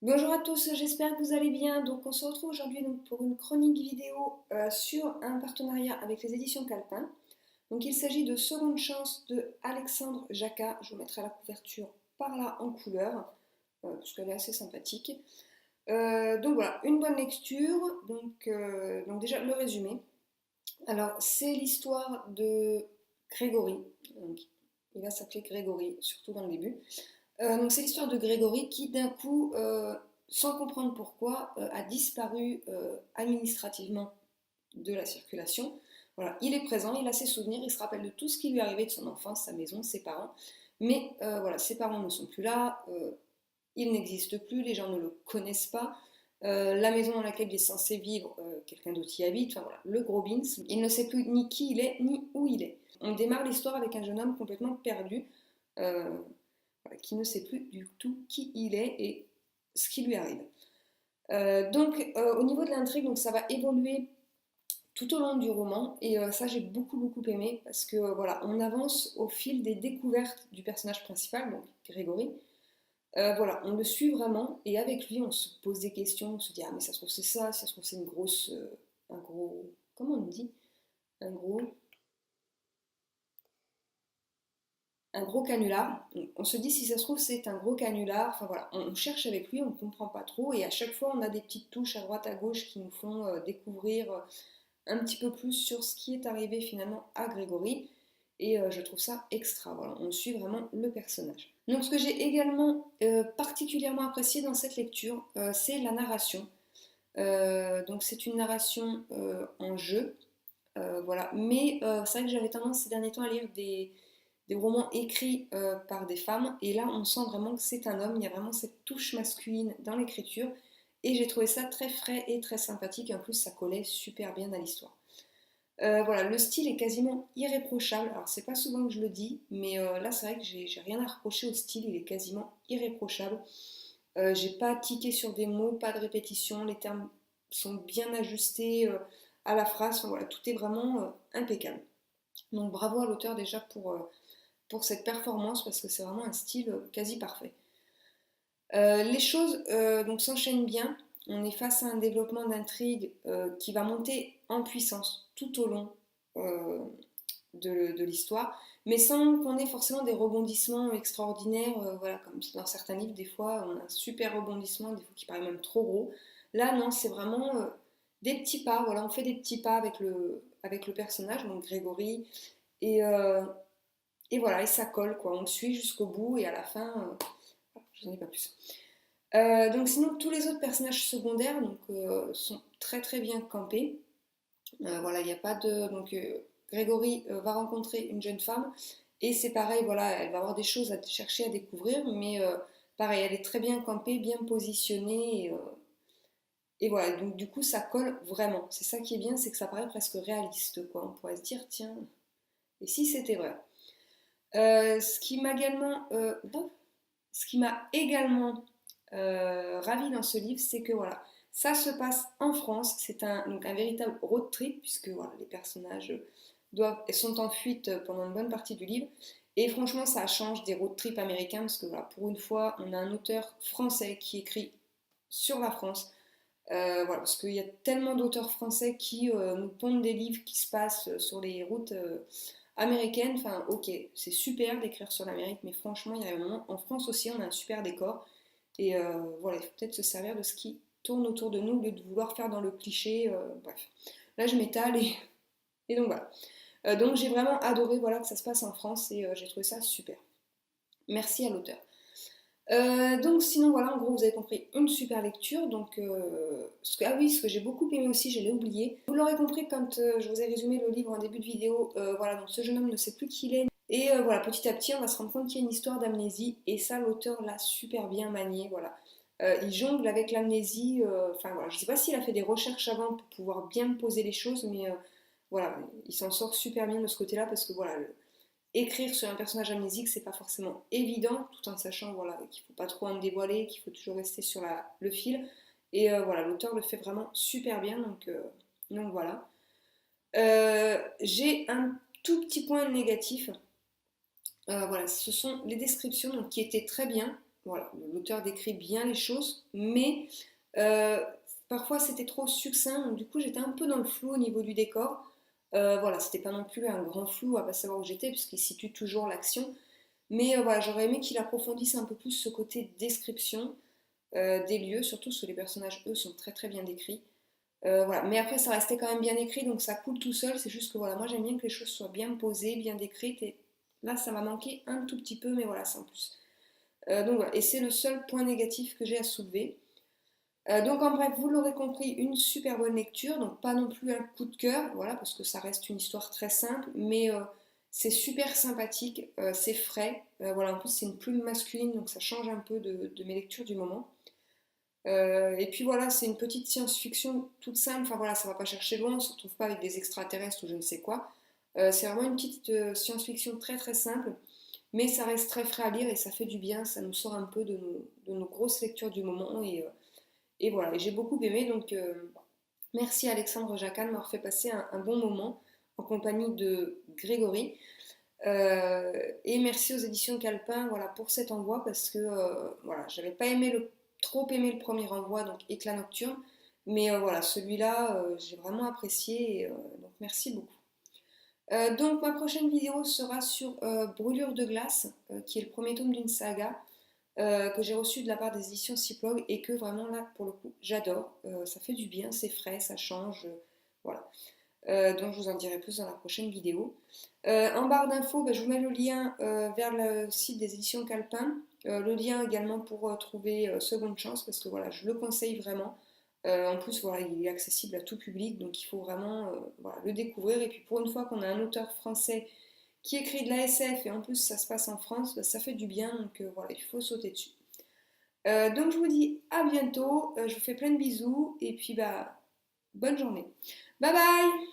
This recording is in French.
Bonjour à tous, j'espère que vous allez bien. Donc on se retrouve aujourd'hui pour une chronique vidéo sur un partenariat avec les éditions Calepin. Donc il s'agit de Seconde Chance de Alexandre Jacquat. Je vous mettrai la couverture par là en couleur, parce qu'elle est assez sympathique. Donc voilà, une bonne lecture. Donc déjà le résumé. Alors c'est l'histoire de Grégory. Donc, il va s'appeler Grégory, surtout dans le début. Donc c'est l'histoire de Grégory qui d'un coup, sans comprendre pourquoi, a disparu administrativement de la circulation. Voilà, il est présent, il a ses souvenirs, il se rappelle de tout ce qui lui est arrivé de son enfance, sa maison, ses parents. Mais voilà, ses parents ne sont plus là, il n'existe plus, les gens ne le connaissent pas. La maison dans laquelle il est censé vivre, quelqu'un d'autre y habite, enfin voilà, le gros beans. Il ne sait plus ni qui il est, ni où il est. On démarre l'histoire avec un jeune homme complètement perdu, euh, qui ne sait plus du tout qui il est et ce qui lui arrive. Au niveau de l'intrigue, donc ça va évoluer tout au long du roman et ça j'ai beaucoup aimé parce que voilà, on avance au fil des découvertes du personnage principal, donc Grégory. Voilà, on le suit vraiment et avec lui on se pose des questions, on se dit ah mais ça se trouve c'est ça, ça se trouve c'est une grosse, un gros, comment on dit, un gros, un gros canular. On se dit si ça se trouve c'est un gros canular. Enfin voilà, on cherche avec lui, on ne comprend pas trop et à chaque fois on a des petites touches à droite à gauche qui nous font découvrir un petit peu plus sur ce qui est arrivé finalement à Grégory. Et je trouve ça extra. Voilà, on suit vraiment le personnage. Donc ce que j'ai également particulièrement apprécié dans cette lecture, c'est la narration. Donc c'est une narration en jeu, voilà. Mais c'est vrai que j'avais tendance ces derniers temps à lire des romans écrits par des femmes, et là on sent vraiment que c'est un homme, il y a vraiment cette touche masculine dans l'écriture, et j'ai trouvé ça très frais et très sympathique, et en plus ça collait super bien à l'histoire. Voilà, le style est quasiment irréprochable, alors c'est pas souvent que je le dis, mais là c'est vrai que j'ai rien à reprocher au style, il est quasiment irréprochable. J'ai pas tiqué sur des mots, pas de répétition, les termes sont bien ajustés à la phrase, enfin, voilà, tout est vraiment impeccable. Donc bravo à l'auteur déjà pour cette performance parce que c'est vraiment un style quasi parfait. Les choses donc s'enchaînent bien. On est face à un développement d'intrigue qui va monter en puissance tout au long euh, de l'histoire, mais sans qu'on ait forcément des rebondissements extraordinaires. Voilà, comme dans certains livres, des fois, on a un super rebondissement, des fois qui paraît même trop gros. Là, non, c'est vraiment des petits pas. Voilà, on fait des petits pas avec le personnage, donc Grégory, et, euh, et voilà, et ça colle, quoi. On le suit jusqu'au bout, et à la fin, je n'en ai pas plus. Donc sinon, tous les autres personnages secondaires sont très bien campés. Voilà, il n'y a pas de... Grégory va rencontrer une jeune femme et c'est pareil, voilà, elle va avoir des choses à chercher à découvrir, mais pareil, elle est très bien campée, bien positionnée et voilà, donc du coup ça colle vraiment. C'est ça qui est bien, c'est que ça paraît presque réaliste, quoi. On pourrait se dire, tiens, et si c'était vrai? Ce qui m'a également, ce qui m'a également ravi dans ce livre, c'est que voilà, ça se passe en France. C'est donc un véritable road trip puisque voilà, les personnages sont en fuite pendant une bonne partie du livre. Et franchement, ça change des road trips américains parce que voilà, pour une fois, on a un auteur français qui écrit sur la France. Voilà, parce qu'il y a tellement d'auteurs français qui nous pondent des livres qui se passent sur les routes américaines. Enfin, ok, c'est super d'écrire sur l'Amérique, mais franchement, il y a un moment, en France aussi, on a un super décor. Et voilà, il faut peut-être se servir de ce qui tourne autour de nous au lieu de vouloir faire dans le cliché. Bref, là, je m'étale et donc voilà. Donc j'ai vraiment adoré voilà, que ça se passe en France et j'ai trouvé ça super. Merci à l'auteur. Donc sinon voilà, en gros vous avez compris, une super lecture. Ah oui, ce que j'ai beaucoup aimé aussi, je l'ai oublié. Vous l'aurez compris quand je vous ai résumé le livre en début de vidéo. Voilà, donc ce jeune homme ne sait plus qui il est. Et voilà, petit à petit, on va se rendre compte qu'il y a une histoire d'amnésie. Et ça, l'auteur l'a super bien manié. Voilà, il jongle avec l'amnésie. Enfin voilà, je sais pas s'il a fait des recherches avant pour pouvoir bien poser les choses, mais voilà, il s'en sort super bien de ce côté-là parce que voilà, écrire sur un personnage amnésique, c'est pas forcément évident, tout en sachant voilà, qu'il faut pas trop en dévoiler, qu'il faut toujours rester sur le fil. Et voilà, l'auteur le fait vraiment super bien, donc voilà. J'ai un tout petit point négatif. Voilà, ce sont les descriptions donc, qui étaient très bien. voilà, l'auteur décrit bien les choses, mais euh, parfois c'était trop succinct, donc du coup j'étais un peu dans le flou au niveau du décor. Voilà, c'était pas non plus un grand flou à pas savoir où j'étais, puisqu'il situe toujours l'action. Mais voilà, j'aurais aimé qu'il approfondisse un peu plus ce côté description des lieux, surtout parce que les personnages, eux, sont très très bien décrits. Voilà. Mais après, ça restait quand même bien écrit, donc ça coule tout seul. C'est juste que voilà, moi j'aime bien que les choses soient bien posées, bien décrites. Et là, ça m'a manqué un tout petit peu, mais voilà, sans plus. Donc voilà, et c'est le seul point négatif que j'ai à soulever. Donc en bref, vous l'aurez compris, une super bonne lecture, donc pas non plus un coup de cœur, voilà, parce que ça reste une histoire très simple, mais c'est super sympathique, c'est frais, voilà, en plus c'est une plume masculine, donc ça change un peu de mes lectures du moment. Et puis voilà, c'est une petite science-fiction toute simple, enfin voilà, ça va pas chercher loin, on se retrouve pas avec des extraterrestres ou je ne sais quoi. C'est vraiment une petite science-fiction très très simple, mais ça reste très frais à lire et ça fait du bien, ça nous sort un peu de nos grosses lectures du moment et voilà, et j'ai beaucoup aimé, donc merci à Alexandre Jacquin de m'avoir fait passer un bon moment en compagnie de Grégory. Et merci aux éditions Calpin voilà, pour cet envoi parce que voilà, j'avais pas trop aimé le premier envoi, donc Éclat Nocturne, mais voilà, celui-là, j'ai vraiment apprécié, et, donc merci beaucoup. Donc ma prochaine vidéo sera sur Brûlure de glace, qui est le premier tome d'une saga que j'ai reçu de la part des éditions Cyplog et que vraiment là pour le coup j'adore. Ça fait du bien, c'est frais, ça change, voilà. Donc je vous en dirai plus dans la prochaine vidéo. En barre d'infos, bah, je vous mets le lien vers le site des éditions Calpin, le lien également pour trouver Seconde Chance parce que voilà, je le conseille vraiment. En plus, voilà, il est accessible à tout public, donc il faut vraiment voilà, le découvrir. Et puis pour une fois qu'on a un auteur français qui écrit de la SF et en plus ça se passe en France, bah, ça fait du bien, donc voilà, il faut sauter dessus. Donc je vous dis à bientôt, je vous fais plein de bisous et puis bah bonne journée. Bye bye!